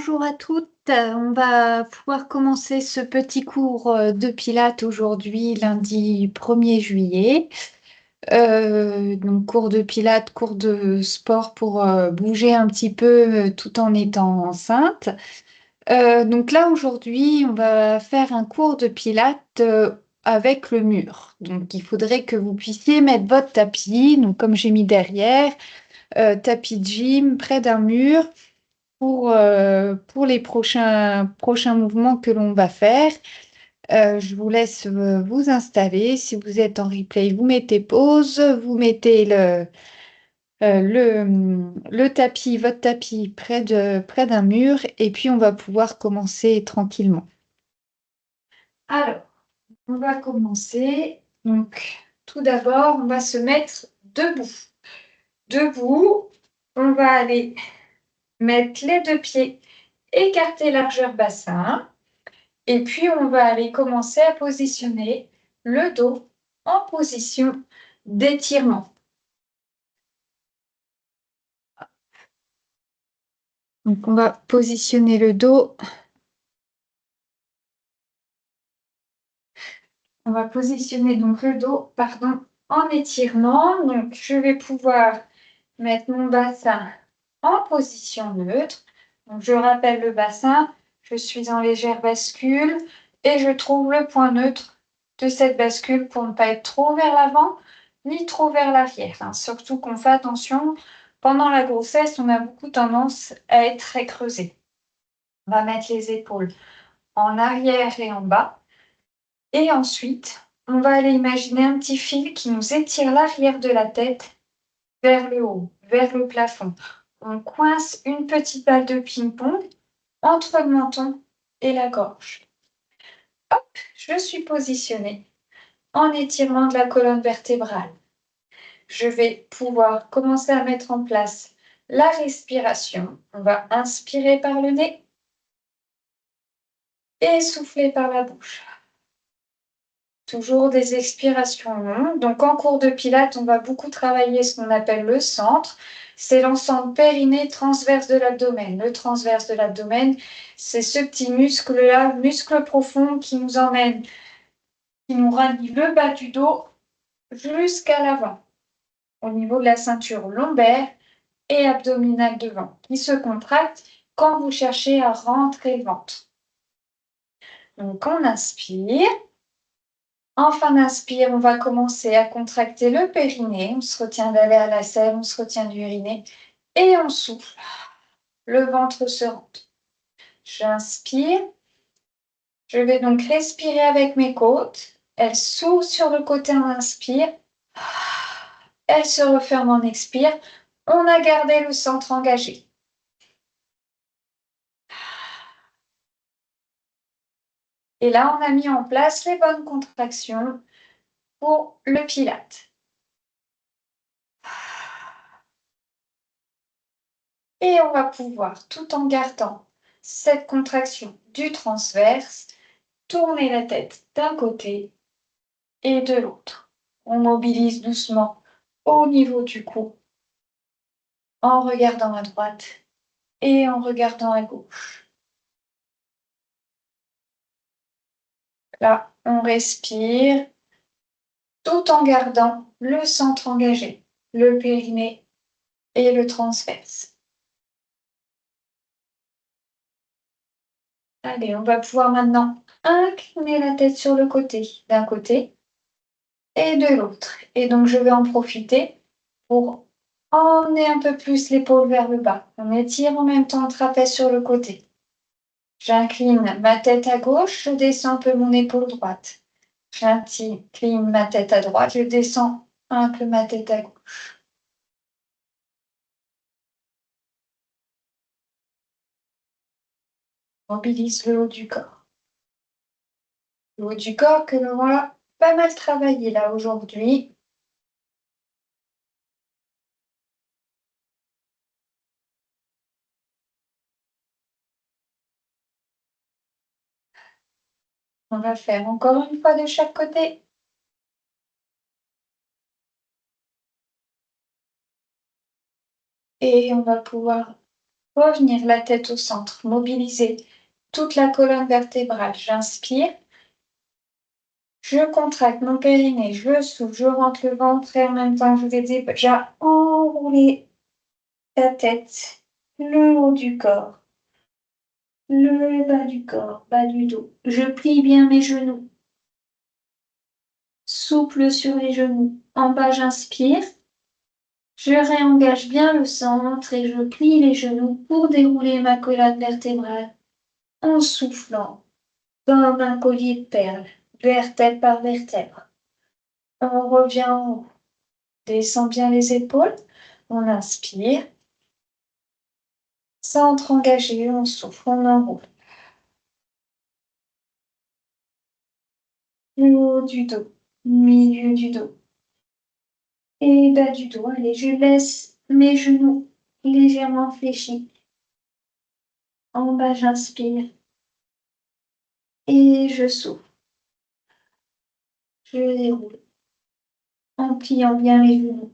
bonjour à toutes. On va pouvoir commencer ce petit cours de Pilates aujourd'hui, lundi 1er juillet. Donc cours de Pilates, cours de sport pour bouger un petit peu tout en étant enceinte. Donc là aujourd'hui, on va faire un cours de Pilates avec le mur. Donc il faudrait que vous puissiez mettre votre tapis, donc comme j'ai mis derrière, tapis de gym près d'un mur pour les prochains mouvements que l'on va faire. Je vous laisse vous installer. Si vous êtes en replay, vous mettez pause, vous mettez le tapis, votre tapis près d'un mur et puis on va pouvoir commencer tranquillement. Alors, on va commencer. Donc, tout d'abord, on va se mettre debout. Debout, on va aller mettre les deux pieds écartés largeur bassin. Et puis, on va aller commencer à positionner le dos en position d'étirement. Donc, on va positionner le dos. On va positionner donc le dos, pardon, en étirement. Donc, je vais pouvoir mettre mon bassin en position neutre. Donc, je rappelle le bassin. Je suis en légère bascule et je trouve le point neutre de cette bascule pour ne pas être trop vers l'avant ni trop vers l'arrière. Surtout qu'on fait attention, pendant la grossesse, on a beaucoup tendance à être très creusé. On va mettre les épaules en arrière et en bas. Et ensuite, on va aller imaginer un petit fil qui nous étire l'arrière de la tête vers le haut, vers le plafond. On coince une petite balle de ping-pong entre le menton et la gorge. Hop, je suis positionnée en étirement de la colonne vertébrale. Je vais pouvoir commencer à mettre en place la respiration. On va inspirer par le nez et souffler par la bouche. Toujours des expirations longues. Donc en cours de Pilates, on va beaucoup travailler ce qu'on appelle le centre. C'est l'ensemble périnée transverse de l'abdomen. Le transverse de l'abdomen, c'est ce petit muscle-là, muscle profond qui nous emmène, qui nous rallie le bas du dos jusqu'à l'avant, au niveau de la ceinture lombaire et abdominale devant, qui se contracte quand vous cherchez à rentrer le ventre. Donc on inspire. En fin d'inspire, on va commencer à contracter le périnée. On se retient d'aller à la selle, on se retient d'uriner et on souffle. Le ventre se rentre. J'inspire. Je vais donc respirer avec mes côtes. Elles s'ouvrent sur le côté en inspire. Elles se referment en expire. On a gardé le centre engagé. Et là, on a mis en place les bonnes contractions pour le Pilate. Et on va pouvoir, tout en gardant cette contraction du transverse, tourner la tête d'un côté et de l'autre. On mobilise doucement au niveau du cou en regardant à droite et en regardant à gauche. Là, on respire tout en gardant le centre engagé, le périnée et le transverse. Allez, on va pouvoir maintenant incliner la tête sur le côté, d'un côté et de l'autre. Et donc, je vais en profiter pour emmener un peu plus l'épaule vers le bas. On étire en même temps le trapèze sur le côté. J'incline ma tête à gauche, je descends un peu mon épaule droite. J'incline ma tête à droite, je descends un peu ma tête à gauche. Mobilise le haut du corps. Le haut du corps que l'on va pas mal travailler là aujourd'hui. On va faire encore une fois de chaque côté. Et on va pouvoir Revenir la tête au centre, mobiliser toute la colonne vertébrale. J'inspire. Je contracte mon périnée, je souffle, je rentre le ventre et en même temps je vais déjà enrouler la tête, le haut du corps, le bas du corps, bas du dos. Je plie bien mes genoux. Souple sur les genoux. En bas, j'inspire. Je réengage bien le centre et je plie les genoux pour dérouler ma colonne vertébrale en soufflant comme un collier de perles, vertèbre par vertèbre. On revient en haut. Descend bien les épaules. On inspire. Centre engagé, on souffle, on enroule. Le haut du dos, milieu du dos et bas du dos. Allez, je laisse mes genoux légèrement fléchis. En bas, j'inspire et je souffle. Je déroule en pliant bien les genoux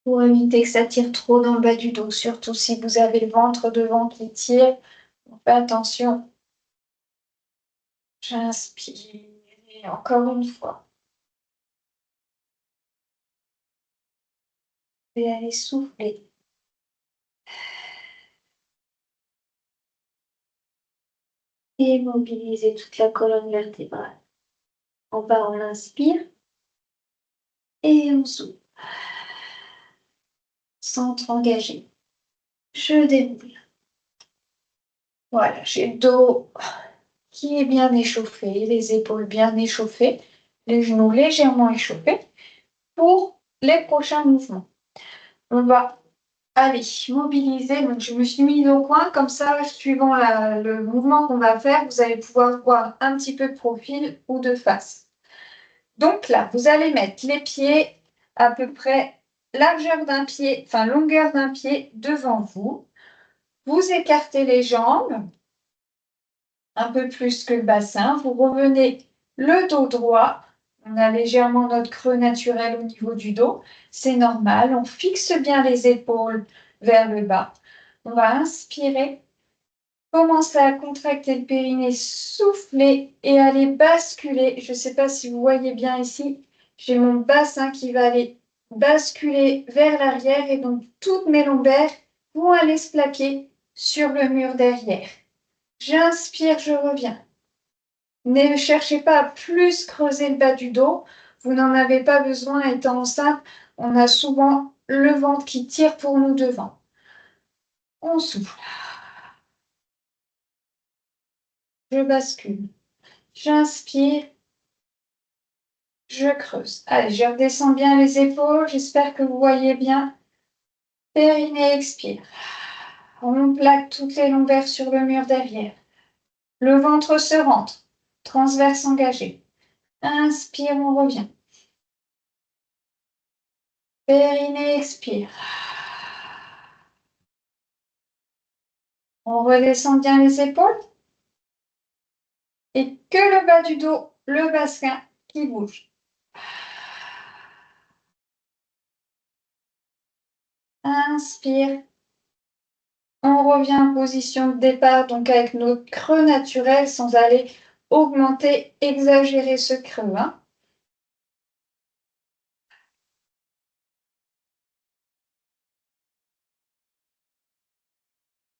pour éviter que ça tire trop dans le bas du dos, surtout si vous avez le ventre devant qui tire. Faites attention. J'inspire et encore une fois. Et allez souffler. Et mobiliser toute la colonne vertébrale. En bas, on inspire et on souffle. Centre engagé. Je déroule. Voilà, j'ai le dos qui est bien échauffé, les épaules bien échauffées, les genoux légèrement échauffés pour les prochains mouvements. On va aller mobiliser. Donc, je me suis mise au coin, comme ça, suivant le mouvement qu'on va faire, vous allez pouvoir voir un petit peu de profil ou de face. Donc là, vous allez mettre les pieds à peu près largeur d'un pied, enfin longueur d'un pied devant vous. Vous écartez les jambes un peu plus que le bassin. Vous revenez le dos droit. On a légèrement notre creux naturel au niveau du dos. C'est normal. On fixe bien les épaules vers le bas. On va inspirer. Commencer à contracter le périnée, souffler et aller basculer. Je ne sais pas si vous voyez bien ici. J'ai mon bassin qui va aller basculer vers l'arrière et donc toutes mes lombaires vont aller se plaquer sur le mur derrière. J'inspire, je reviens. Ne cherchez pas à plus creuser le bas du dos. Vous n'en avez pas besoin étant enceinte. On a souvent le ventre qui tire pour nous devant. On souffle. Je bascule. J'inspire. Je creuse. Allez, je redescends bien les épaules. J'espère que vous voyez bien. Périnée, expire. On plaque toutes les lombaires sur le mur derrière. Le ventre se rentre. Transverse engagé. Inspire, on revient. Périnée, expire. On redescend bien les épaules. Et que le bas du dos, le bassin qui bouge. Inspire. On revient en position de départ, donc avec notre creux naturel, sans aller augmenter, exagérer ce creux.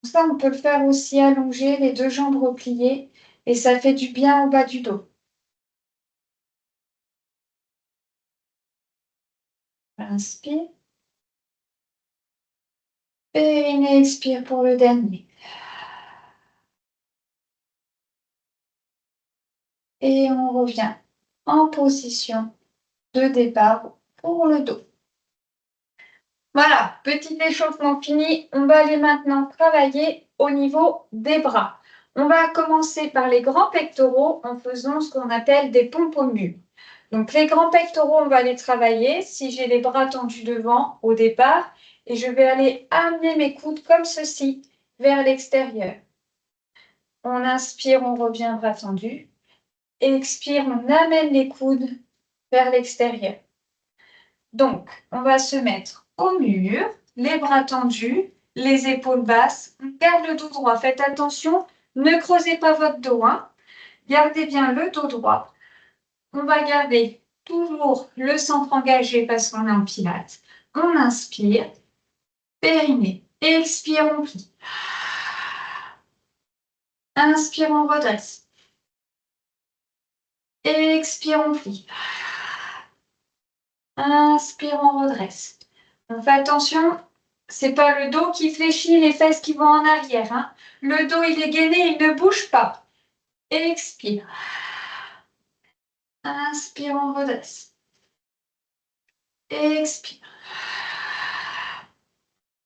Ça, on peut le faire aussi allongé, les deux jambes repliées, et ça fait du bien au bas du dos. Inspire. Périnée, expire pour le dernier. Et on revient en position de départ pour le dos. Voilà, petit échauffement fini. On va aller maintenant travailler au niveau des bras. On va commencer par les grands pectoraux en faisant ce qu'on appelle des pompes au mur. Donc les grands pectoraux, on va les travailler si j'ai les bras tendus devant au départ et je vais aller amener mes coudes comme ceci vers l'extérieur. On inspire, on revient bras tendus. Expire, on amène les coudes vers l'extérieur. Donc, on va se mettre au mur, les bras tendus les épaules basses. On garde le dos droit. Faites attention, ne creusez pas votre dos. Hein. Gardez bien le dos droit. On va garder toujours le centre engagé parce qu'on est en pilates. On inspire, périnée. Expire, on plie. Inspire, on redresse. Expire, on plie. Inspire, on redresse. On fait attention, c'est pas le dos qui fléchit, les fesses qui vont en arrière. Hein. Le dos, il est gainé, il ne bouge pas. Expire. Inspire, on redresse. Expire.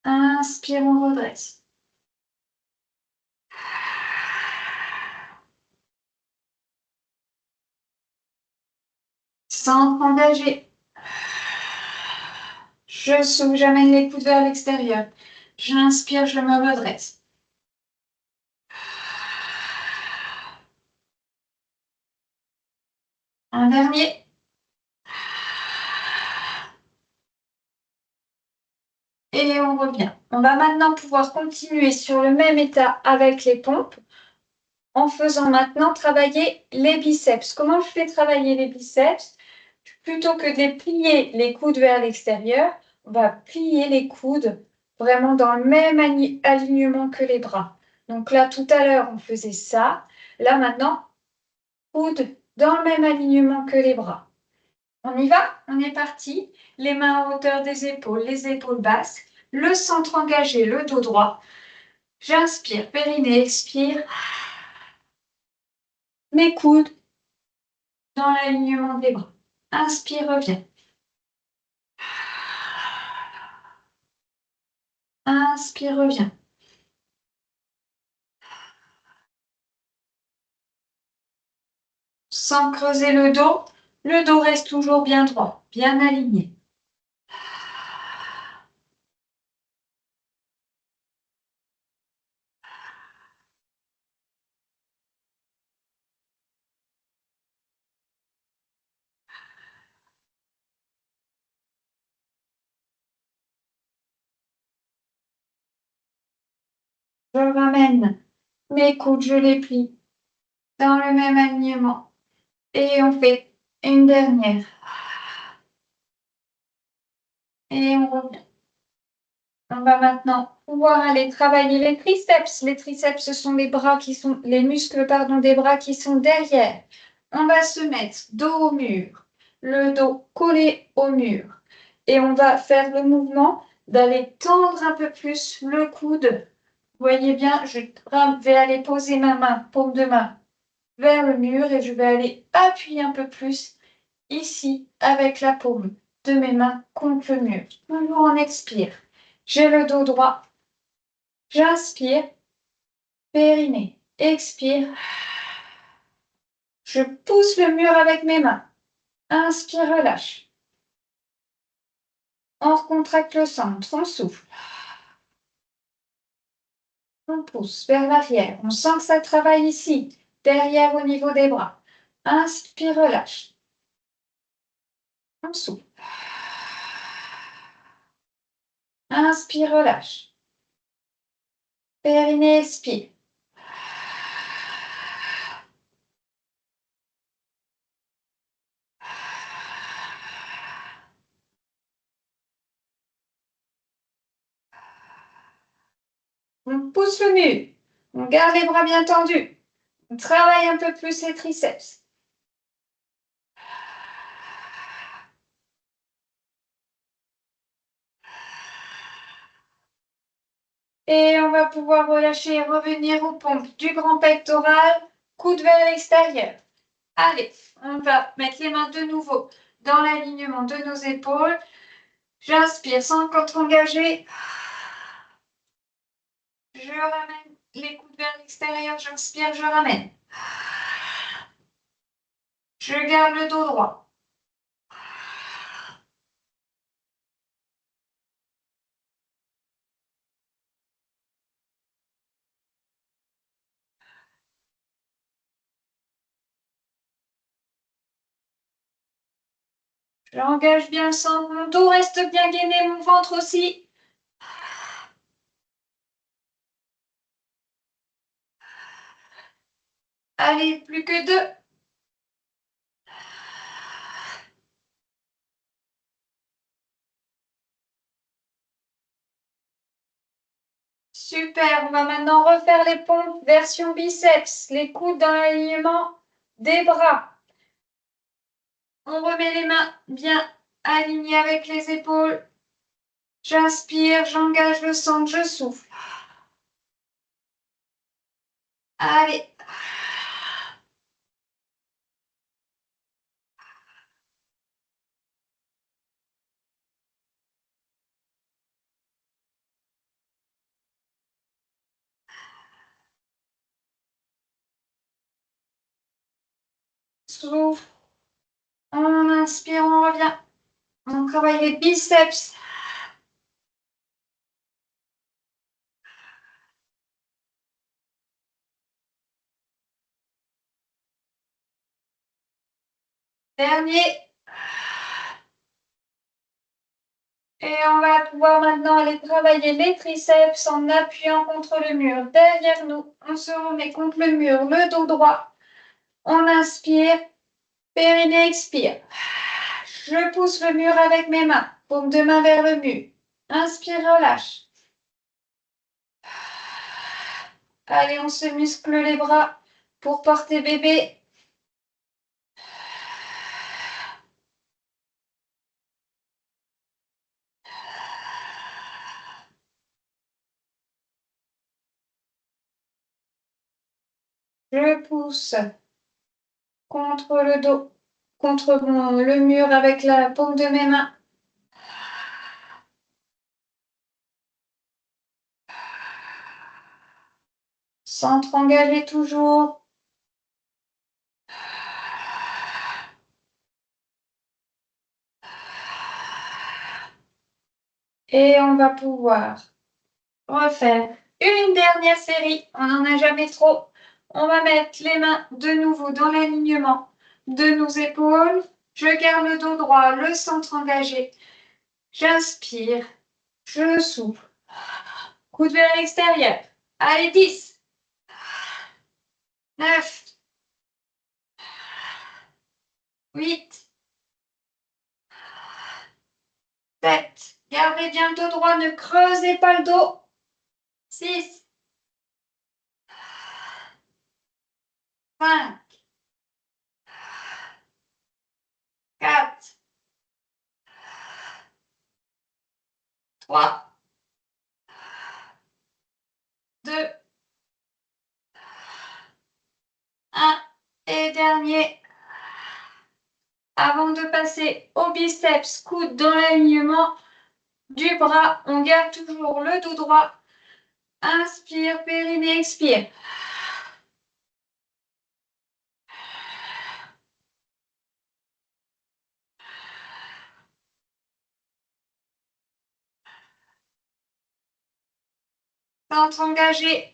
Inspire, on redresse. Centre engagé. Je souffle, j'amène les coudes vers l'extérieur. J'inspire, je me redresse. Un dernier. Et on revient. On va maintenant pouvoir continuer sur le même état avec les pompes en faisant maintenant travailler les biceps. Comment je fais travailler les biceps? Plutôt que de plier les coudes vers l'extérieur, on va plier les coudes vraiment dans le même alignement que les bras. Donc là, tout à l'heure, on faisait ça. Là, maintenant, coudes dans le même alignement que les bras. On y va? On est parti. Les mains à hauteur des épaules, les épaules basses, le centre engagé, le dos droit. J'inspire, périnée, expire. Mes coudes dans l'alignement des bras. Inspire, reviens. Inspire, reviens. Sans creuser le dos reste toujours bien droit, bien aligné. Je ramène mes coudes, je les plie dans le même alignement. Et on fait une dernière. Et on revient. On va maintenant pouvoir aller travailler les triceps. Les triceps, ce sont les bras qui sont, les muscles, pardon, des bras qui sont derrière. On va se mettre dos au mur, le dos collé au mur. Et on va faire le mouvement d'aller tendre un peu plus le coude. Vous voyez bien, je vais aller poser ma main, paume de main, vers le mur et je vais aller appuyer un peu plus ici avec la paume de mes mains contre le mur. Toujours on expire. J'ai le dos droit. J'inspire, périnée. Expire. Je pousse le mur avec mes mains. Inspire, relâche. On recontracte le centre, on souffle. On pousse vers l'arrière. On sent que ça travaille ici, derrière au niveau des bras. Inspire, relâche. On souffle. Inspire, relâche. Périnée, expire. On pousse le mur. On garde les bras bien tendus. On travaille un peu plus les triceps. Et on va pouvoir relâcher et revenir aux pompes du grand pectoral, coude vers l'extérieur. Allez, on va mettre les mains de nouveau dans l'alignement de nos épaules. J'inspire sans contre engagé. Je ramène les coudes vers l'extérieur. J'inspire, je ramène. Je garde le dos droit. J'engage bien le centre. Mon dos reste bien gainé, mon ventre aussi. Allez, plus que 2. Super, on va maintenant refaire les pompes version biceps, les coudes dans l'alignement des bras. On remet les mains bien alignées avec les épaules. J'inspire, j'engage le centre, je souffle. Allez. Souffle. On inspire, on revient. On travaille les biceps. Dernier. Et on va pouvoir maintenant aller travailler les triceps en appuyant contre le mur derrière nous. On se remet contre le mur, le dos droit. On inspire, périnée expire. Je pousse le mur avec mes mains, paume de main vers le mur. Inspire, relâche. Allez, on se muscle les bras pour porter bébé. Je pousse contre le dos, contre le mur avec la paume de mes mains. Centre engagé toujours. Et on va pouvoir refaire une dernière série. On n'en a jamais trop. On va mettre les mains de nouveau dans l'alignement de nos épaules. Je garde le dos droit, le centre engagé. J'inspire, je souffle. Coude vers l'extérieur. Allez, 10, 9, 8, 7. Gardez bien le dos droit, ne creusez pas le dos. 6, 5, 4, 3, 2, 1. Et dernier. Avant de passer au biceps, coude dans l'alignement du bras, on garde toujours le dos droit. Inspire, périnée, expire. Centre engagé.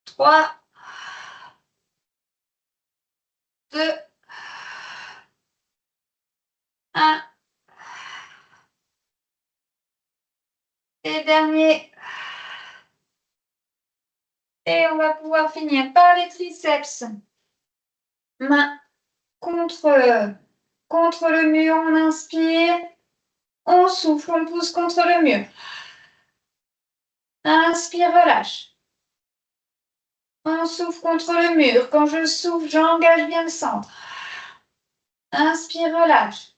Trois, 2, 1. Et dernier. Et on va pouvoir finir par les triceps. Main contre le mur, on inspire. On souffle, on pousse contre le mur. Inspire, relâche. On souffle contre le mur. Quand je souffle, j'engage bien le centre. Inspire, relâche.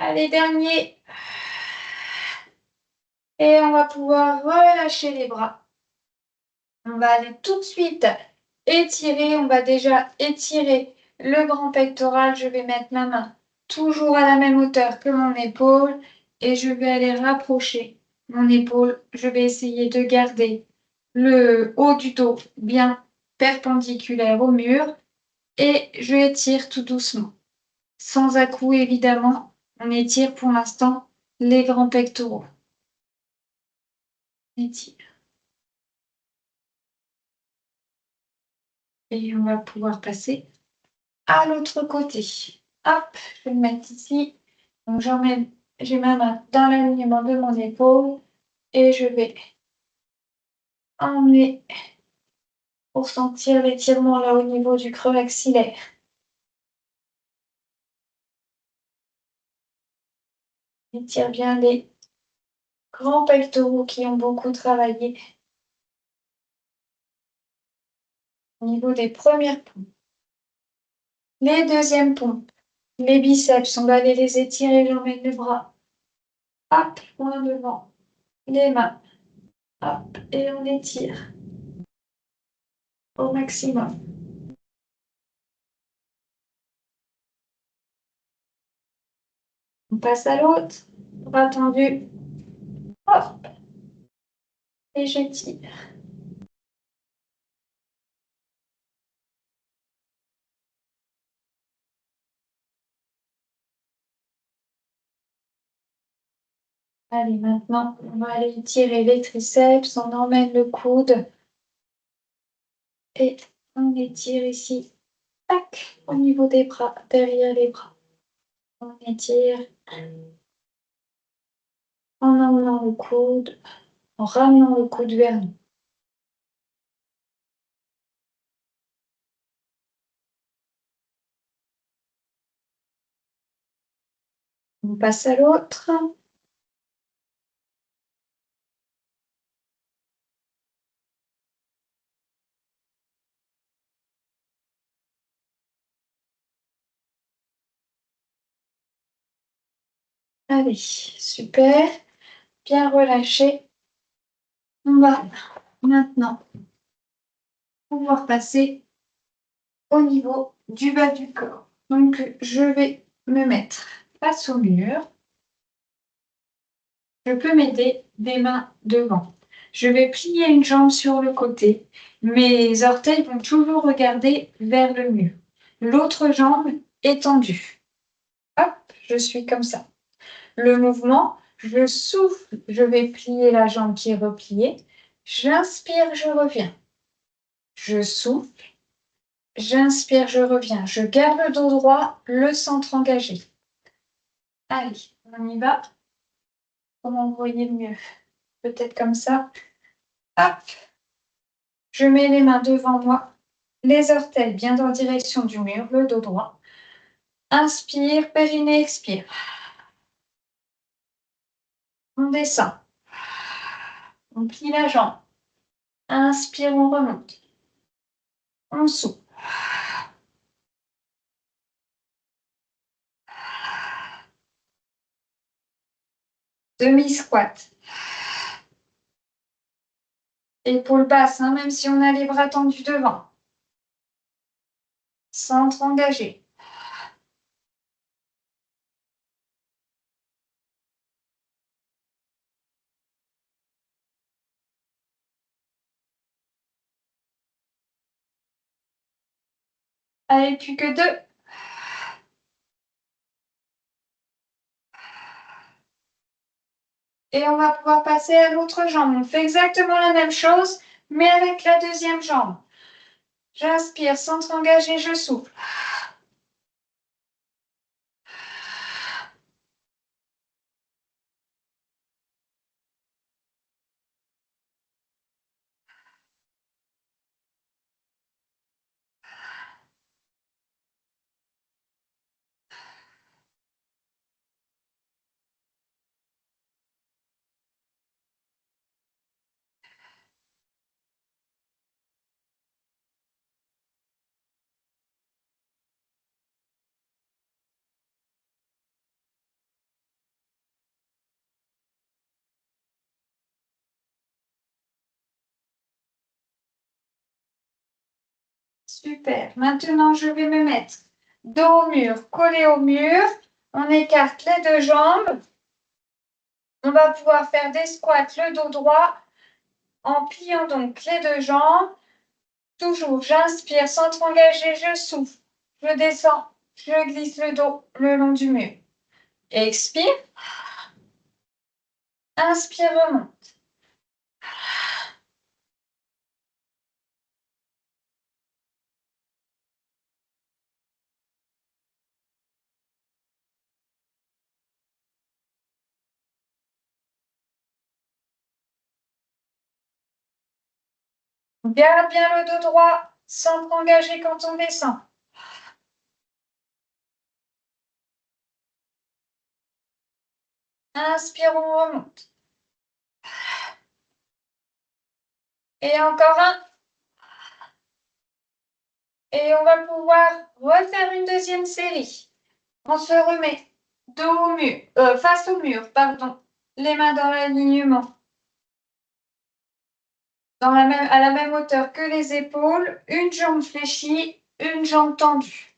Allez, dernier. Et on va pouvoir relâcher les bras. On va aller tout de suite étirer. On va déjà étirer le grand pectoral. Je vais mettre ma main toujours à la même hauteur que mon épaule et je vais aller rapprocher mon épaule. Je vais essayer de garder le haut du dos bien perpendiculaire au mur Et je étire tout doucement. Sans à-coups, évidemment. On étire pour l'instant les grands pectoraux. On étire. Et on va pouvoir passer à l'autre côté. Hop, je vais le mettre ici. Donc j'ai ma main dans l'alignement de mon épaule et je vais emmener pour sentir l'étirement là au niveau du creux axillaire. Étire bien les grands pectoraux qui ont beaucoup travaillé au niveau des premières pompes. Les deuxièmes pompes, les biceps, on va aller les étirer, j'emmène le bras. Hop, loin devant, les mains. Hop, et on étire au maximum. On passe à l'autre, bras tendu. Hop, et j'étire. Allez, maintenant, on va aller étirer les triceps. On emmène le coude. Et on étire ici. Tac, au niveau des bras, derrière les bras. On étire. En emmenant le coude. En ramenant le coude vers nous. On passe à l'autre. Allez, super. Bien relâché. On va maintenant pouvoir passer au niveau du bas du corps. Donc, je vais me mettre face au mur. Je peux m'aider des mains devant. Je vais plier une jambe sur le côté. Mes orteils vont toujours regarder vers le mur. L'autre jambe étendue. Hop, je suis comme ça. Le mouvement, je souffle, je vais plier la jambe qui est repliée. J'inspire, je reviens. Je souffle, j'inspire, je reviens. Je garde le dos droit, le centre engagé. Allez, on y va. Comment vous voyez le mieux? Peut-être comme ça. Hop. Je mets les mains devant moi, les orteils bien en direction du mur, le dos droit. Inspire, périnée, expire. On descend. On plie la jambe. Inspire, on remonte. On souffle. Demi-squat. Épaules basses, hein, même si on a les bras tendus devant. Centre engagé. Allez, plus que 2. Et on va pouvoir passer à l'autre jambe. On fait exactement la même chose, mais avec la deuxième jambe. J'inspire, centre engagé, je souffle. Super. Maintenant, je vais me mettre dos au mur, collé au mur. On écarte les deux jambes. On va pouvoir faire des squats le dos droit en pliant donc les deux jambes. Toujours, j'inspire, centre engagé, je souffle. Je descends, je glisse le dos le long du mur. Expire. Inspire, remonte. Garde bien le dos droit, centre engagé quand on descend. Inspire, on remonte. Et encore un. Et on va pouvoir refaire une deuxième série. On se remet dos au mur, face au mur, pardon. Les mains dans l'alignement. À la même hauteur que les épaules, une jambe fléchie, une jambe tendue.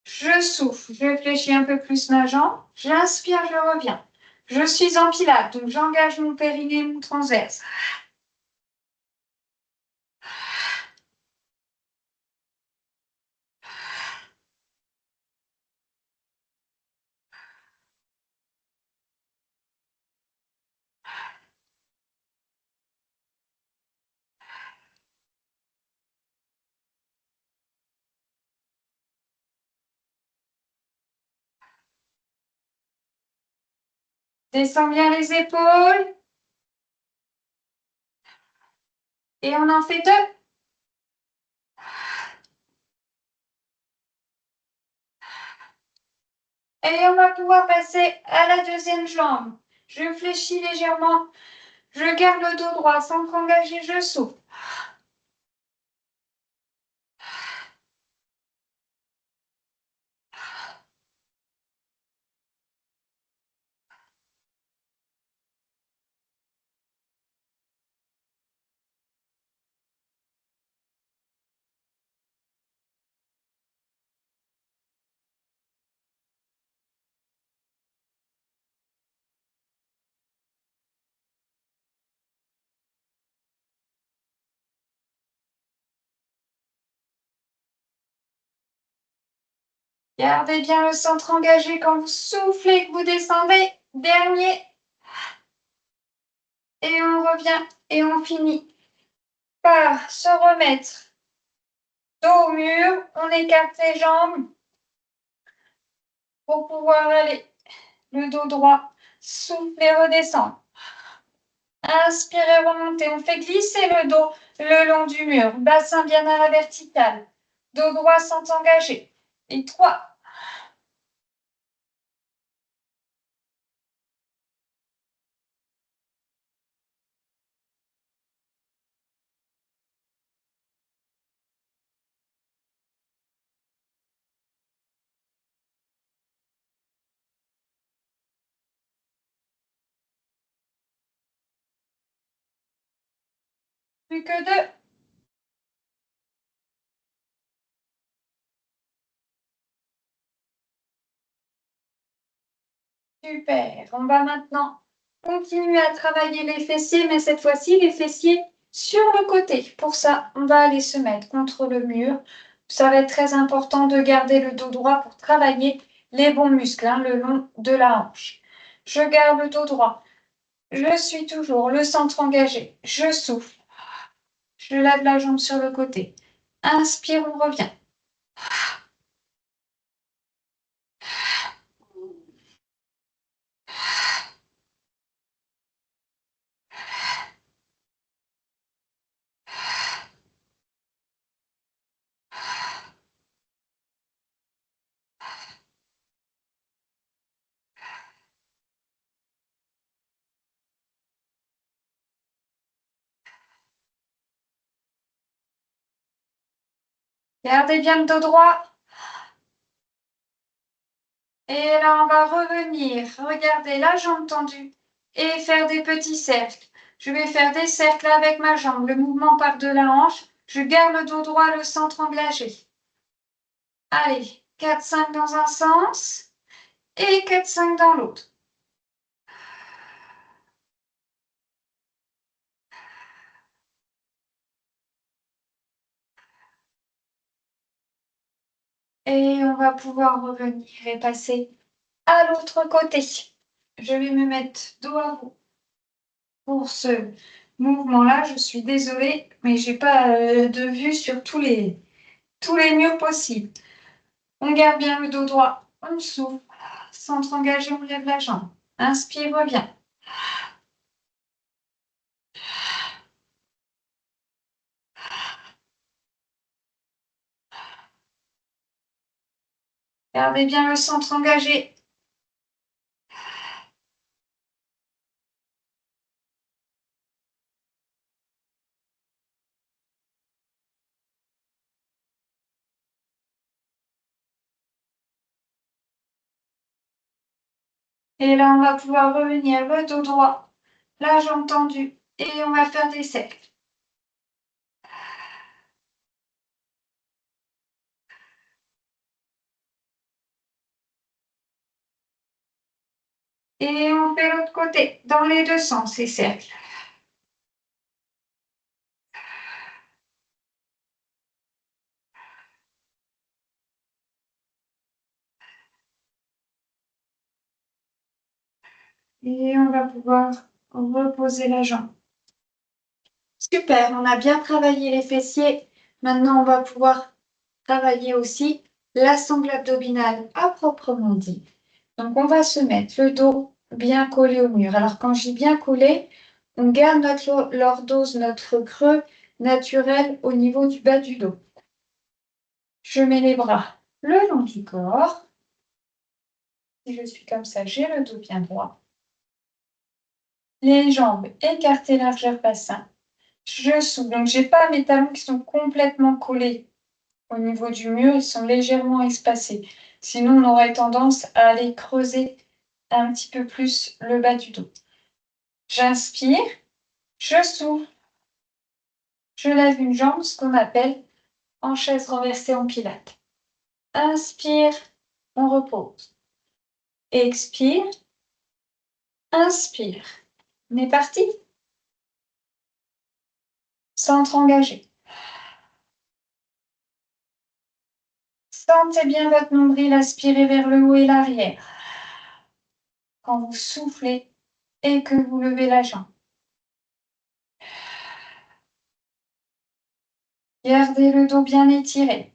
Je souffle, je fléchis un peu plus ma jambe, j'inspire, je reviens. Je suis en pilates, donc j'engage mon périnée, mon transverse. Descends bien les épaules. Et on en fait deux. Et on va pouvoir passer à la deuxième jambe. Je fléchis légèrement. Je garde le dos droit, centre engagé, je souffle. Gardez bien le centre engagé quand vous soufflez et que vous descendez. Dernier. Et on revient et on finit par se remettre dos au mur. On écarte les jambes pour pouvoir aller le dos droit. Soufflez, redescendre. Inspirez, remontez. On fait glisser le dos le long du mur. Bassin bien à la verticale. Dos droit sans engager. Et 3. Plus que 2. Super. On va maintenant continuer à travailler les fessiers, mais cette fois-ci, les fessiers sur le côté. Pour ça, on va aller se mettre contre le mur. Ça va être très important de garder le dos droit pour travailler les bons muscles le long de la hanche. Je garde le dos droit. Je suis toujours le centre engagé. Je souffle. Je lève la jambe sur le côté. Inspire, on revient. Gardez bien le dos droit. Et là, on va revenir. Regardez la jambe tendue et faire des petits cercles. Je vais faire des cercles avec ma jambe. Le mouvement part de la hanche. Je garde le dos droit, le centre engagé. Allez, 4-5 dans un sens et 4-5 dans l'autre. Et on va pouvoir revenir et passer à l'autre côté. Je vais me mettre dos à vous pour ce mouvement-là. Je suis désolée, mais j'ai pas de vue sur tous les murs possibles. On garde bien le dos droit, on souffle. Centre engagé, on lève la jambe. Inspire, reviens. Gardez bien le centre engagé. Et là, on va pouvoir revenir le dos droit, la jambe tendue, et on va faire des cercles. Et on fait l'autre côté, dans les deux sens, ces cercles. Et on va pouvoir reposer la jambe. Super, on a bien travaillé les fessiers. Maintenant, on va pouvoir travailler aussi la sangle abdominale à proprement dit. Donc, on va se mettre le dos bien collé au mur. Alors, quand je dis bien collé, on garde notre lordose, notre creux naturel au niveau du bas du dos. Je mets les bras le long du corps. Si je suis comme ça, j'ai le dos bien droit. Les jambes écartées largeur bassin. Je souffle. Donc, je n'ai pas mes talons qui sont complètement collés au niveau du mur. Ils sont légèrement espacés. Sinon, on aurait tendance à aller creuser un petit peu plus le bas du dos. J'inspire, je souffle. Je lève une jambe, ce qu'on appelle en chaise renversée en pilates. Inspire, on repose. Expire, inspire. On est parti. Centre engagé. Sentez bien votre nombril aspirer vers le haut et l'arrière. Quand vous soufflez et que vous levez la jambe. Gardez le dos bien étiré.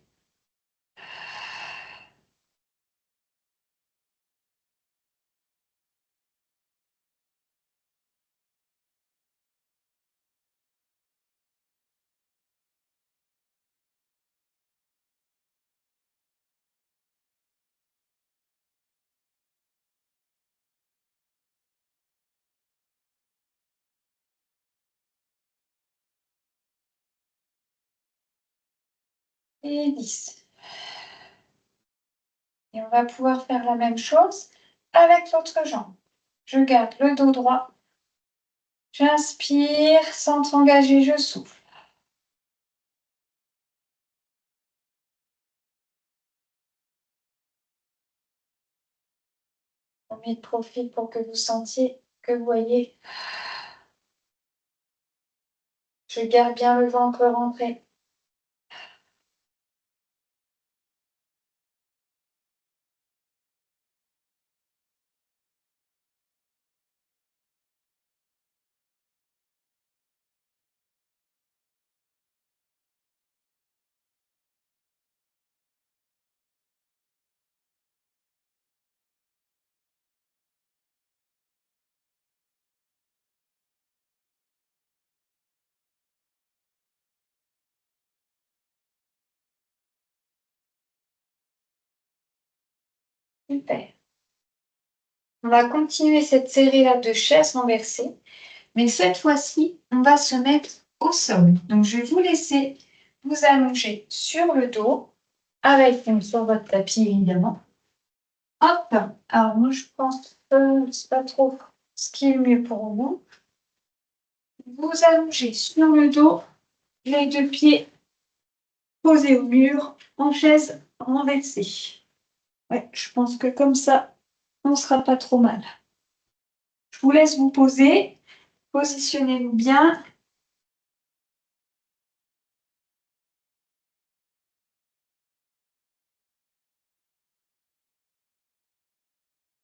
Et 10. Et on va pouvoir faire la même chose avec l'autre jambe. Je garde le dos droit. J'inspire, centre engagé, je souffle. On met de profil pour que vous sentiez, que vous voyez. Je garde bien le ventre rentré. Super. On va continuer cette série-là de chaises renversées. Mais cette fois-ci, on va se mettre au sol. Donc, je vais vous laisser vous allonger sur le dos, avec sur votre tapis, évidemment. Hop. Alors, moi, je pense que c'est pas trop ce qui est le mieux pour vous. Vous allongez sur le dos, les deux pieds posés au mur, en chaise renversée. Ouais, je pense que comme ça, on ne sera pas trop mal. Je vous laisse vous poser. Positionnez-vous bien.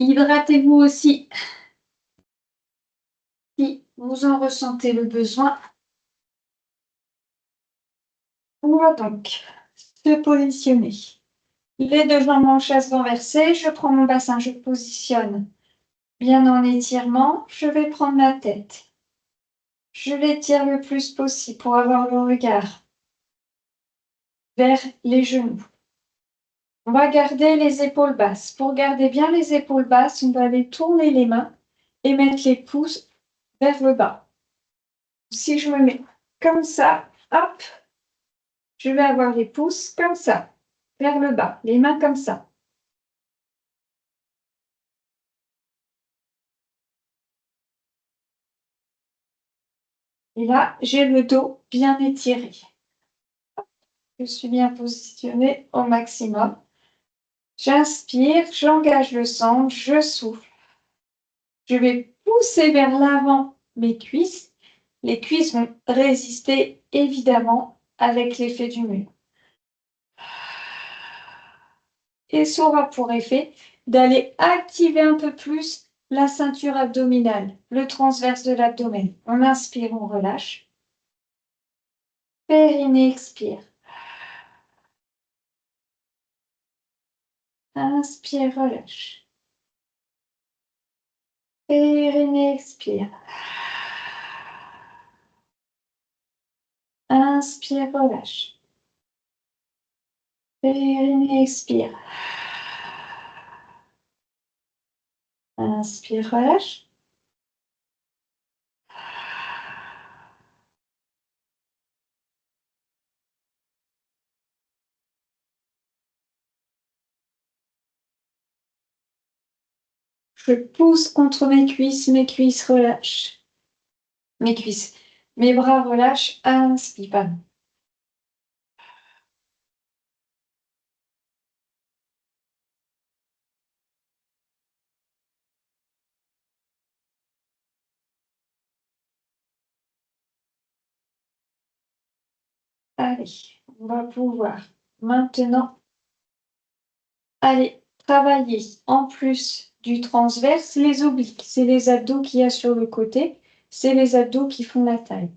Hydratez-vous aussi si vous en ressentez le besoin. On va donc se positionner. Les deux jambes en chaise renversée. Je prends mon bassin, je positionne bien en étirement. Je vais prendre ma tête. Je l'étire le plus possible pour avoir le regard vers les genoux. On va garder les épaules basses. Pour garder bien les épaules basses, on va aller tourner les mains et mettre les pouces vers le bas. Si je me mets comme ça, hop, je vais avoir les pouces comme ça, vers le bas, les mains comme ça. Et là, j'ai le dos bien étiré. Je suis bien positionnée au maximum. J'inspire, j'engage le centre, je souffle. Je vais pousser vers l'avant mes cuisses. Les cuisses vont résister évidemment avec l'effet du mur. Et ça aura pour effet d'aller activer un peu plus la ceinture abdominale, le transverse de l'abdomen. On inspire, on relâche. Périnée, expire. Inspire, relâche. Périnée, expire. Inspire, relâche. Périnée, expire. Inspire, relâche. Je pousse contre mes cuisses relâchent. Mes cuisses. Mes bras relâchent. Inspire, pardon. Allez, on va pouvoir maintenant aller travailler en plus du transverse les obliques. C'est les abdos qu'il y a sur le côté. C'est les abdos qui font la taille.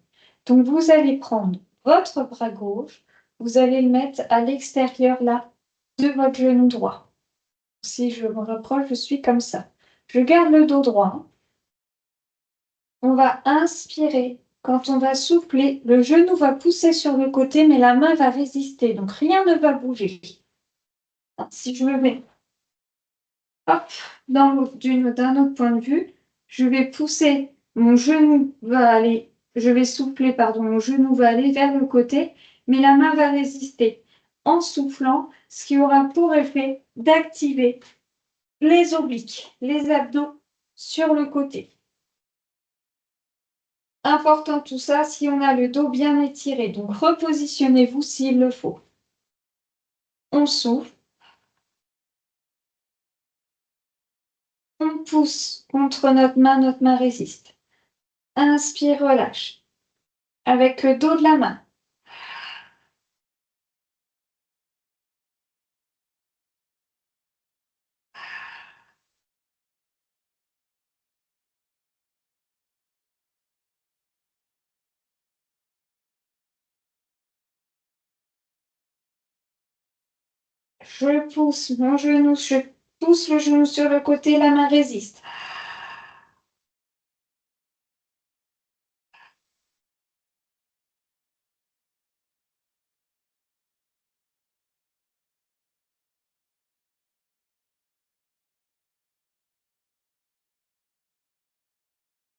Donc, vous allez prendre votre bras gauche. Vous allez le mettre à l'extérieur là de votre genou droit. Si je me rapproche, je suis comme ça. Je garde le dos droit. On va inspirer. Quand on va souffler, le genou va pousser sur le côté, mais la main va résister. Donc, rien ne va bouger. Si je me mets hop, d'un autre point de vue, je vais pousser, mon genou va aller, je vais souffler, pardon, mon genou va aller vers le côté, mais la main va résister en soufflant, ce qui aura pour effet d'activer les obliques, les abdos sur le côté. Important tout ça si on a le dos bien étiré. Donc repositionnez-vous s'il le faut. On souffle. On pousse contre notre main résiste. Inspire, relâche. Avec le dos de la main. Je pousse mon genou, je pousse le genou sur le côté, la main résiste.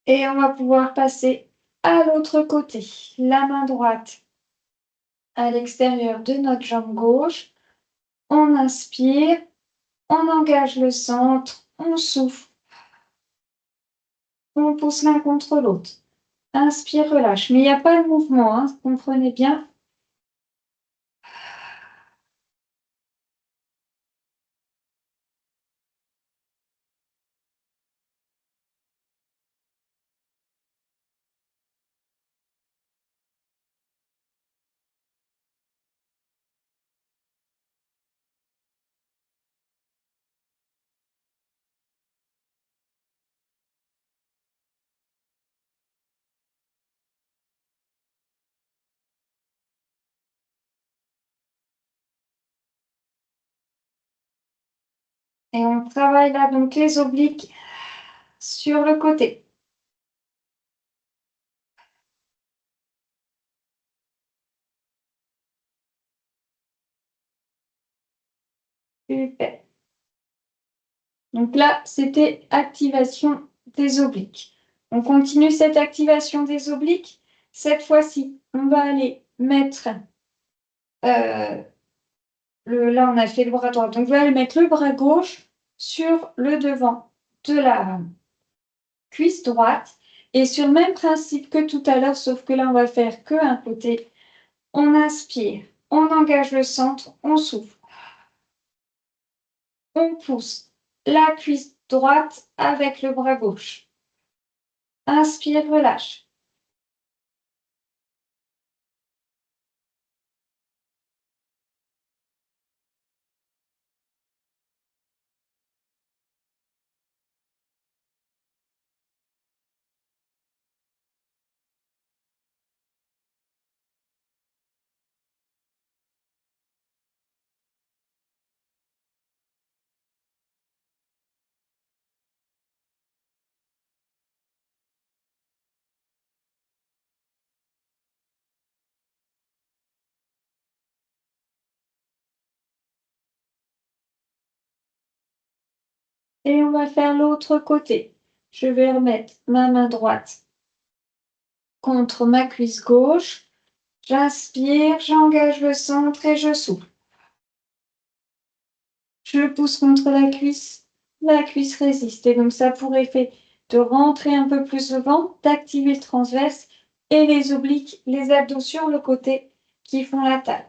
Et on va pouvoir passer à l'autre côté. La main droite à l'extérieur de notre jambe gauche. On inspire, on engage le centre, on souffle. On pousse l'un contre l'autre. Inspire, relâche. Mais il n'y a pas de mouvement, hein, comprenez bien. Et on travaille là donc les obliques sur le côté. Super. Donc là, c'était activation des obliques. On continue cette activation des obliques. Cette fois-ci, on va aller mettre là, on a fait le bras droit. Donc, on va aller mettre le bras gauche sur le devant de la cuisse droite. Et sur le même principe que tout à l'heure, sauf que là, on va faire qu'un côté. On inspire, on engage le centre, on souffle. On pousse la cuisse droite avec le bras gauche. Inspire, relâche. Et on va faire l'autre côté. Je vais remettre ma main droite contre ma cuisse gauche. J'inspire, j'engage le centre et je souffle. Je pousse contre la cuisse résiste. Et donc, ça pour effet de rentrer un peu plus le ventre, d'activer le transverse et les obliques, les abdos sur le côté qui font la taille.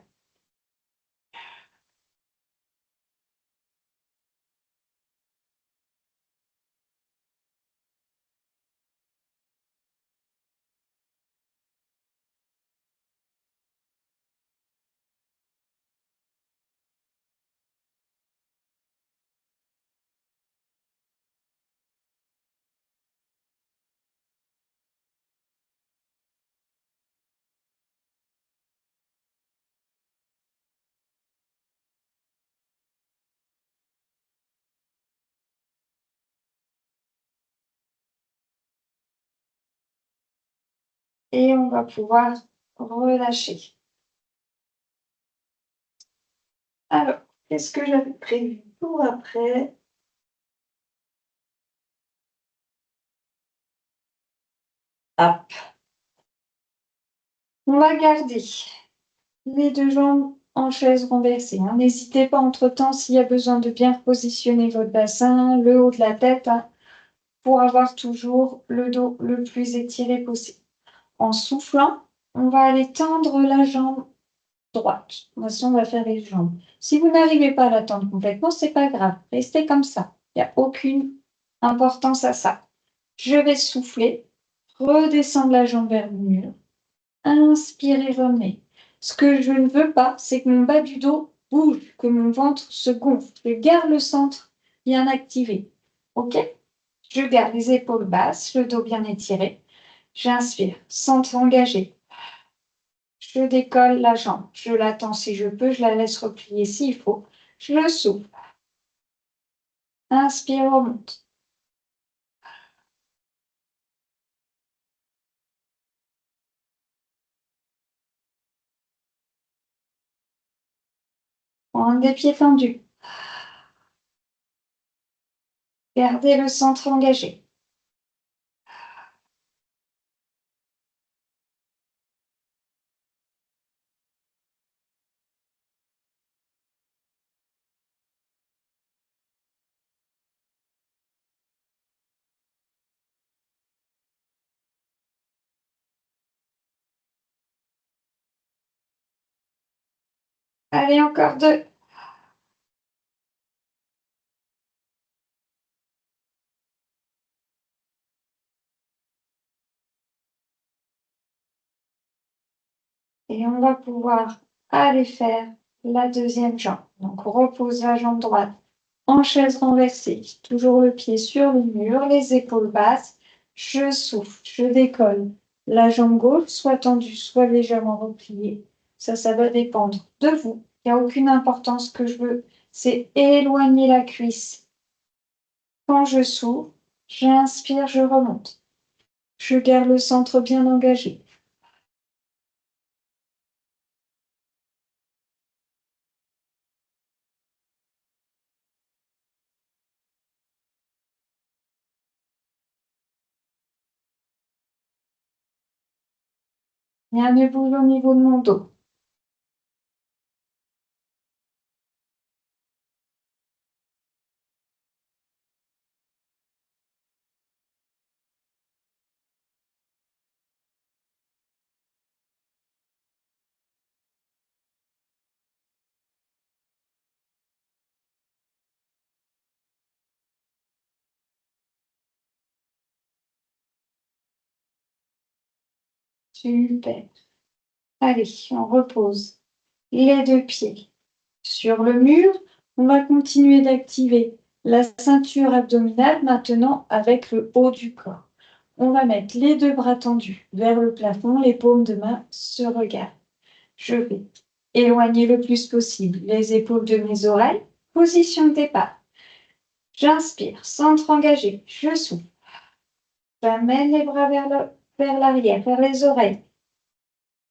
Et on va pouvoir relâcher. Alors, qu'est-ce que j'avais prévu pour après? Hop. On va garder les deux jambes en chaise renversée. N'hésitez pas entre-temps s'il y a besoin de bien repositionner votre bassin, le haut de la tête, pour avoir toujours le dos le plus étiré possible. En soufflant, on va aller tendre la jambe droite. De toute façon, on va faire les jambes. Si vous n'arrivez pas à la tendre complètement, c'est pas grave. Restez comme ça. Il n'y a aucune importance à ça. Je vais souffler, redescendre la jambe vers le mur. Inspirez, revenez. Ce que je ne veux pas, c'est que mon bas du dos bouge, que mon ventre se gonfle. Je garde le centre bien activé. OK? Je garde les épaules basses, le dos bien étiré. J'inspire, centre engagé. Je décolle la jambe. Je l'attends si je peux, je la laisse replier s'il faut. Je le souffle. Inspire, remonte. Pointe des pieds tendus. Gardez le centre engagé. Allez, encore deux. Et on va pouvoir aller faire la deuxième jambe. Donc, on repose la jambe droite en chaise renversée. Toujours le pied sur le mur, les épaules basses. Je souffle, je décolle. La jambe gauche, soit tendue, soit légèrement repliée. Ça va dépendre de vous. Il n'y a aucune importance. Ce que je veux, c'est éloigner la cuisse Quand je s'ouvre, j'inspire, je remonte. Je garde le centre bien engagé. Rien ne bouge au niveau de mon dos. Super. Allez, on repose les deux pieds sur le mur. On va continuer d'activer la ceinture abdominale maintenant avec le haut du corps. On va mettre les deux bras tendus vers le plafond, les paumes de main se regardent. Je vais éloigner le plus possible les épaules de mes oreilles. Position de départ. J'inspire, centre engagé, je souffle. J'amène les bras vers l'arrière, vers les oreilles.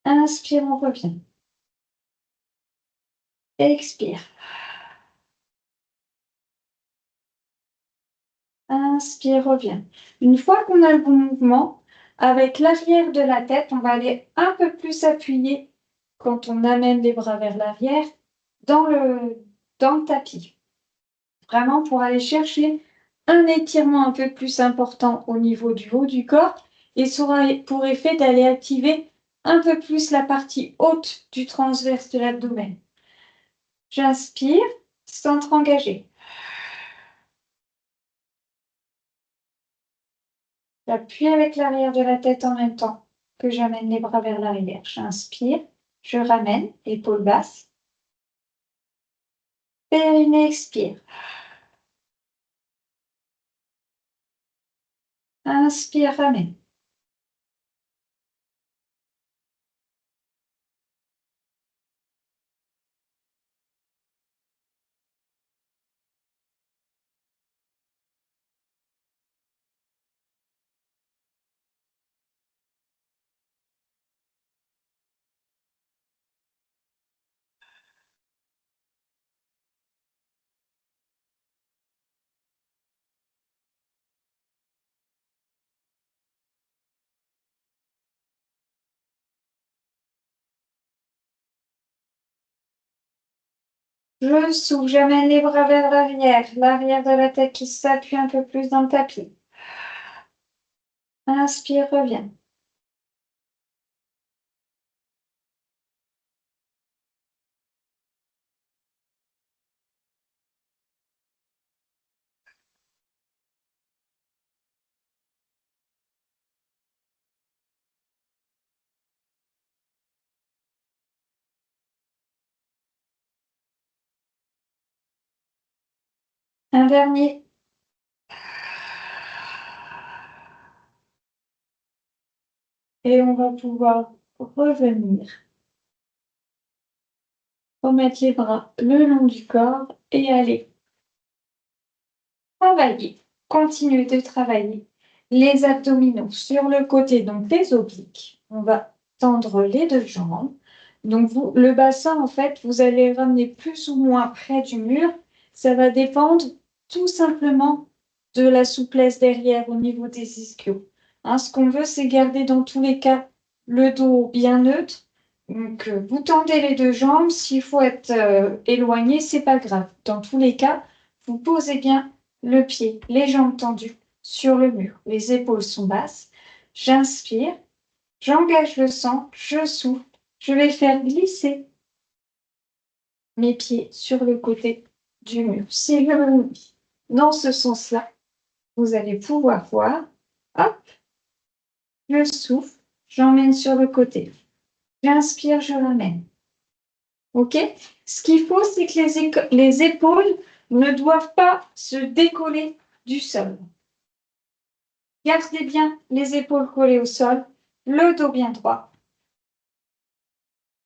Inspire, on revient. Expire. Inspire, reviens. Une fois qu'on a le bon mouvement, avec l'arrière de la tête, on va aller un peu plus appuyer quand on amène les bras vers l'arrière dans le tapis. Vraiment pour aller chercher un étirement un peu plus important au niveau du haut du corps et ça aura pour effet d'aller activer un peu plus la partie haute du transverse de l'abdomen. J'inspire, centre engagé. J'appuie avec l'arrière de la tête en même temps que j'amène les bras vers l'arrière. J'inspire, je ramène, épaules basses. Périnée, expire. Inspire, ramène. Je souffle, j'amène les bras vers l'arrière de la tête qui s'appuie un peu plus dans le tapis. Inspire, reviens. Un dernier. Et on va pouvoir revenir. Remettre les bras le long du corps et aller travailler. Continuer de travailler les abdominaux sur le côté, donc les obliques. On va tendre les deux jambes. Donc le bassin, en fait, vous allez ramener plus ou moins près du mur. Ça va dépendre tout simplement de la souplesse derrière au niveau des ischios. Hein, ce qu'on veut, c'est garder dans tous les cas le dos bien neutre. Donc, vous tendez les deux jambes. S'il faut être éloigné, c'est pas grave. Dans tous les cas, vous posez bien le pied, les jambes tendues sur le mur. Les épaules sont basses. J'inspire, j'engage le centre, je souffle. Je vais faire glisser mes pieds sur le côté du mur. Si je me mets dans ce sens-là, vous allez pouvoir voir. Hop, je souffle, j'emmène sur le côté. J'inspire, je ramène. OK? Ce qu'il faut, c'est que les épaules ne doivent pas se décoller du sol. Gardez bien les épaules collées au sol, le dos bien droit.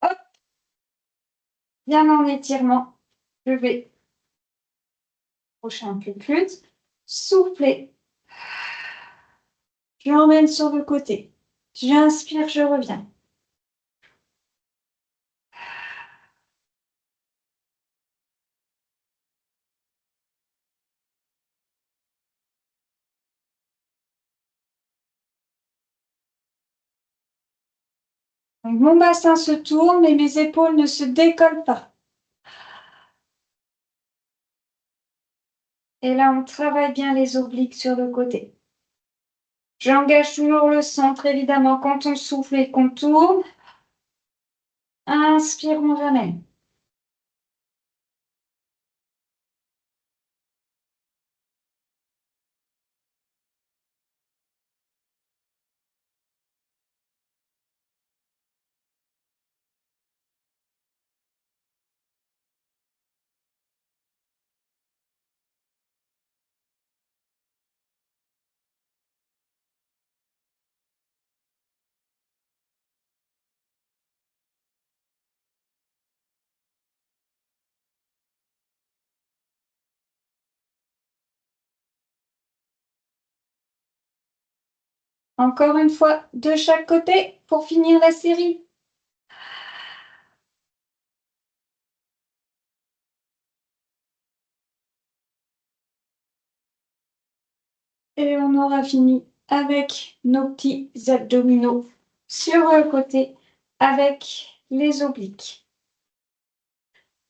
Hop, bien en étirement. Je vais approcher un peu plus. Soufflez. Je l'emmène sur le côté. J'inspire, je reviens. Donc, mon bassin se tourne et mes épaules ne se décollent pas. Et là, on travaille bien les obliques sur le côté. J'engage toujours le centre, évidemment, quand on souffle et qu'on tourne. Inspire, on ramène. Encore une fois, de chaque côté pour finir la série. Et on aura fini avec nos petits abdominaux sur le côté avec les obliques.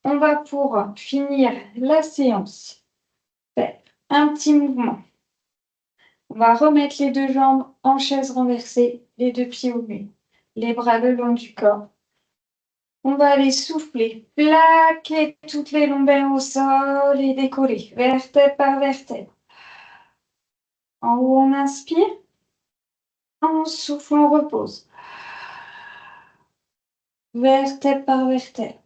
On va pour finir la séance faire un petit mouvement. On va remettre les deux jambes en chaise renversée, les deux pieds au mur, les bras le long du corps. On va aller souffler, plaquer toutes les lombaires au sol et décoller, vertèbre par vertèbre. En haut, on inspire. On souffle, on repose. Vertèbre par vertèbre.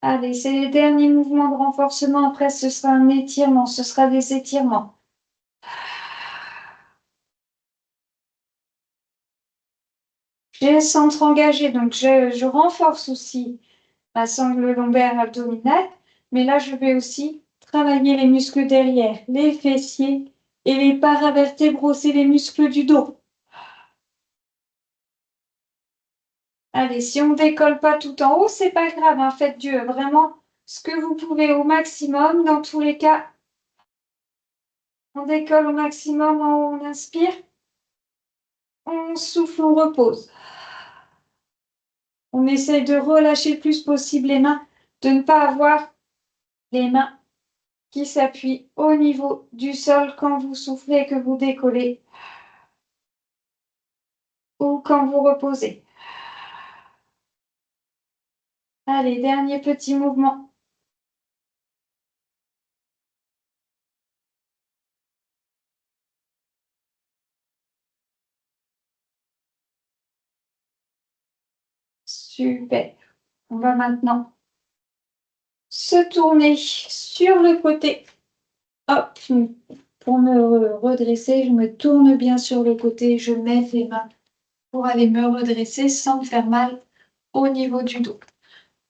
Allez, c'est les derniers mouvements de renforcement. Après, ce sera un étirement. Ce sera des étirements. J'ai le centre engagé, donc je renforce aussi ma sangle lombaire abdominale. Mais là, je vais aussi travailler les muscles derrière, les fessiers et les paravertébraux, c'est les muscles du dos. Allez, si on ne décolle pas tout en haut, c'est pas grave, hein, faites vraiment ce que vous pouvez au maximum. Dans tous les cas, on décolle au maximum en haut, on inspire, on souffle, on repose. On essaye de relâcher le plus possible les mains, de ne pas avoir les mains qui s'appuient au niveau du sol quand vous soufflez et que vous décollez ou quand vous reposez. Allez, dernier petit mouvement. Super. On va maintenant se tourner sur le côté. Hop, pour me redresser, je me tourne bien sur le côté, je mets les mains pour aller me redresser sans me faire mal au niveau du dos.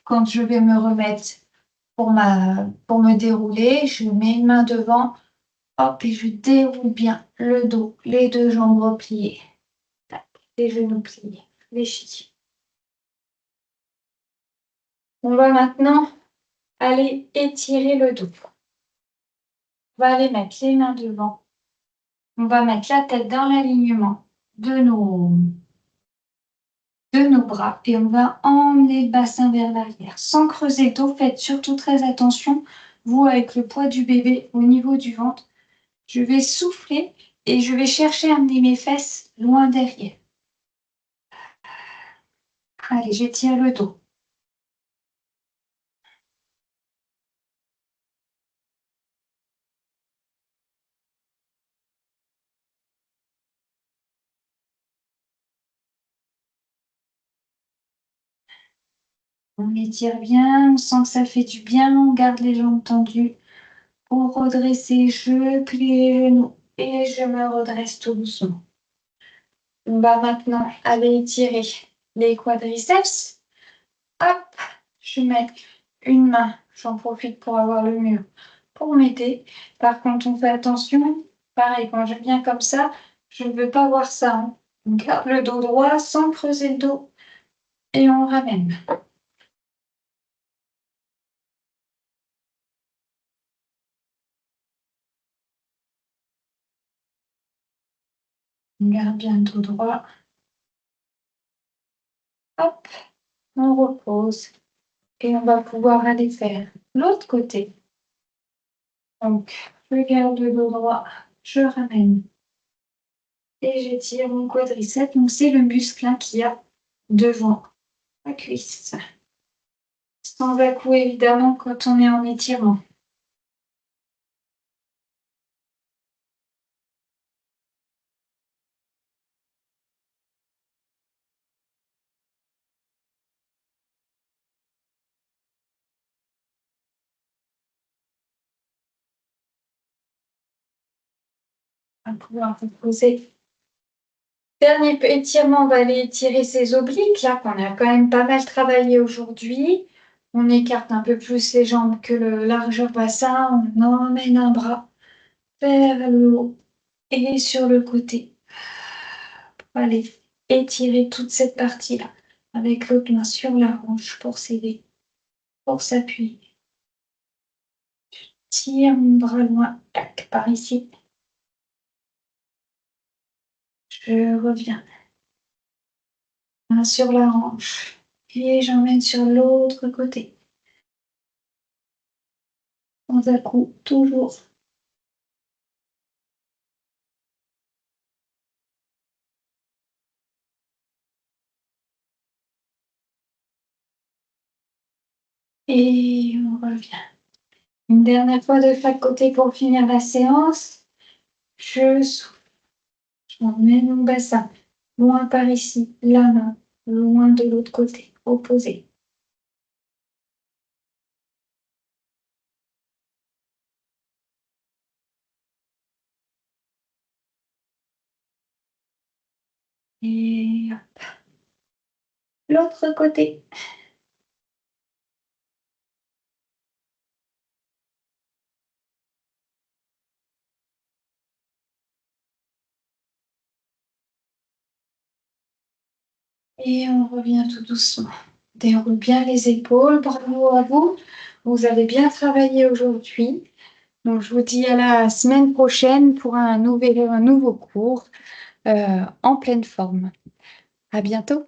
Quand je vais me remettre pour me dérouler, je mets une main devant, hop, et je déroule bien le dos, les deux jambes repliées, les genoux pliés, les chevilles. On va maintenant aller étirer le dos. On va aller mettre les mains devant. On va mettre la tête dans l'alignement de nos bras et on va emmener le bassin vers l'arrière. Sans creuser le dos, faites surtout très attention, vous avec le poids du bébé au niveau du ventre. Je vais souffler et je vais chercher à amener mes fesses loin derrière. Allez, j'étire le dos. On étire bien, on sent que ça fait du bien, on garde les jambes tendues. Pour redresser, je plie les genoux. Et je me redresse tout doucement. On va maintenant aller étirer les quadriceps. Hop, je mets une main, j'en profite pour avoir le mur pour m'aider. Par contre, on fait attention. Pareil, quand je viens comme ça, je ne veux pas voir ça, hein. On garde le dos droit sans creuser le dos et on ramène. On garde bien le dos droit. Hop, on repose et on va pouvoir aller faire l'autre côté. Donc, je garde le dos droit, je ramène et j'étire mon quadriceps. Donc, c'est le muscle qu'il y a devant la cuisse. Sans à-coups, évidemment, quand on est en étirement. On va pouvoir reposer. Dernier étirement, on va aller étirer ses obliques, là, qu'on a quand même pas mal travaillé aujourd'hui. On écarte un peu plus les jambes que le largeur bassin. On emmène un bras vers le haut et sur le côté. Pour aller étirer toute cette partie-là avec l'autre main sur la hanche pour s'aider, pour s'appuyer. Je tire mon bras loin, tac, par ici. Je reviens. Main sur la hanche et j'emmène sur l'autre côté. Sans à-coups, toujours. Et on revient. Une dernière fois de chaque côté pour finir la séance. Je souffle. J'emmène mon bassin loin par ici, la main loin de l'autre côté, opposé. Et hop. L'autre côté. Et on revient tout doucement. Déroule bien les épaules. Bravo à vous. Vous avez bien travaillé aujourd'hui. Donc, je vous dis à la semaine prochaine pour un nouveau cours en pleine forme. À bientôt.